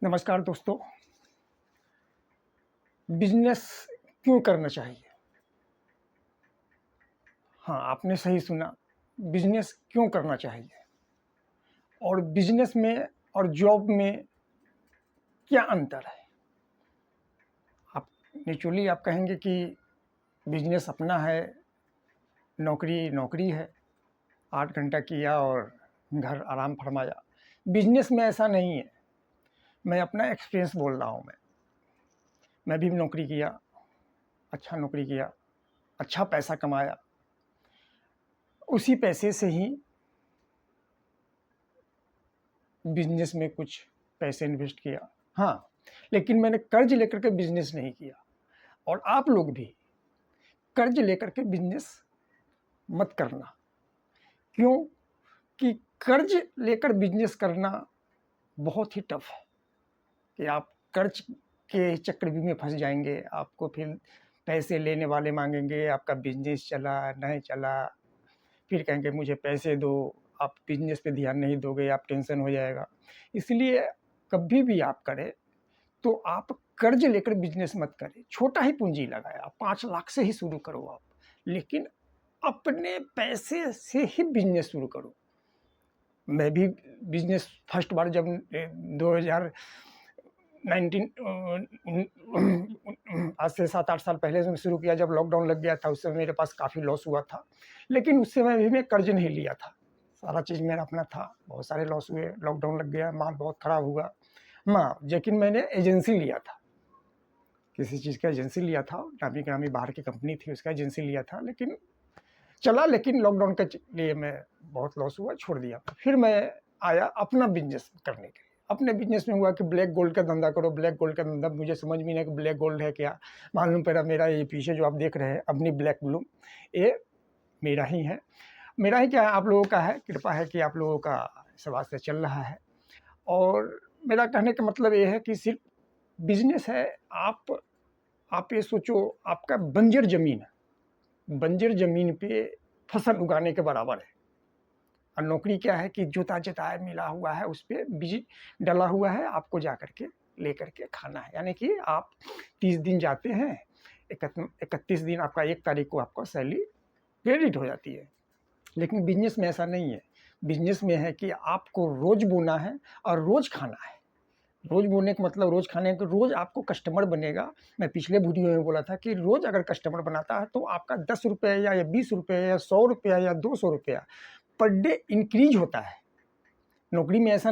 नमस्कार दोस्तों। बिजनेस क्यों करना चाहिए? हाँ, आपने सही सुना। बिजनेस क्यों करना चाहिए और बिजनेस में और जॉब में क्या अंतर है? आप नेचुरली आप कहेंगे कि बिजनेस अपना है, नौकरी नौकरी है, 8 घंटा किया और घर आराम फरमाया। बिजनेस में ऐसा नहीं है। मैं अपना एक्सपीरियंस बोल रहा हूँ। मैं भी नौकरी किया, अच्छा नौकरी किया, अच्छा पैसा कमाया। उसी पैसे से ही बिजनेस में कुछ पैसे इन्वेस्ट किया। हाँ, लेकिन मैंने कर्ज लेकर के बिजनेस नहीं किया। और आप लोग भी कर्ज लेकर के बिजनेस मत करना। क्यों? कि कर्ज लेकर बिजनेस करना बहुत ही टफ है कि आप कर्ज के चक्रव्यूह में फंस जाएंगे। आपको फिर पैसे लेने वाले मांगेंगे, आपका बिजनेस चला नहीं चला, फिर कहेंगे मुझे पैसे दो। आप बिजनेस पे ध्यान नहीं दोगे, आप टेंशन हो जाएगा। इसलिए कभी भी आप करें तो आप कर्ज लेकर बिजनेस मत करें। छोटा ही पूंजी लगाए, आप 5 लाख से ही शुरू करो आप, लेकिन अपने पैसे से ही बिजनेस शुरू करो। मैं भी बिजनेस फर्स्ट बार जब 2019 आज से 7-8 साल पहले से मैं शुरू किया, जब लॉकडाउन लग गया था, उस समय मेरे पास काफ़ी लॉस हुआ था। लेकिन उस समय भी मैं कर्ज नहीं लिया था, सारा चीज़ मेरा अपना था। बहुत सारे लॉस हुए, लॉकडाउन लग गया, माल बहुत ख़राब हुआ। हाँ, लेकिन मैंने एजेंसी लिया था, किसी चीज़ का एजेंसी लिया था, नामी-गिरामी बाहर की कंपनी थी, उसका एजेंसी लिया था, लेकिन चला। लेकिन लॉकडाउन के लिए मैं बहुत लॉस हुआ, छोड़ दिया। फिर मैं आया अपना बिज़नेस करने के लिए। अपने बिज़नेस में हुआ कि ब्लैक गोल्ड का धंधा करो। ब्लैक गोल्ड का धंधा मुझे समझ में नहीं आया कि ब्लैक गोल्ड है क्या? मालूम पड़ा मेरा ये पीछे जो आप देख रहे हैं अवनी ब्लैक ब्लूम, ये मेरा ही है। मेरा ही क्या है, आप लोगों का है, कृपा है कि आप लोगों का सेवा से चल रहा है। और मेरा कहने का मतलब ये है कि सिर्फ बिजनेस है। आप ये सोचो, आपका बंजर ज़मीन है, बंजर ज़मीन पे फसल उगाने के बराबर है। और नौकरी क्या है कि जोता-जताया मिला हुआ है, उस पे बीज डला हुआ है, आपको जा कर के लेकर के खाना है। यानी कि आप 30 दिन जाते हैं, 31 दिन आपका 1 तारीख को आपको सैलरी क्रेडिट हो जाती है। लेकिन बिजनेस में ऐसा नहीं है। बिजनेस में है कि आपको रोज़ बोना है और रोज़ खाना है। रोज़ बोने का मतलब रोज़ खाने का, रोज़ आपको कस्टमर बनेगा। मैं पिछले वीडियो में बोला था कि रोज़ अगर कस्टमर बनाता है तो आपका ₹10 या ₹20 या ₹100 या ₹200 पर डे इंक्रीज होता है। नौकरी में ऐसा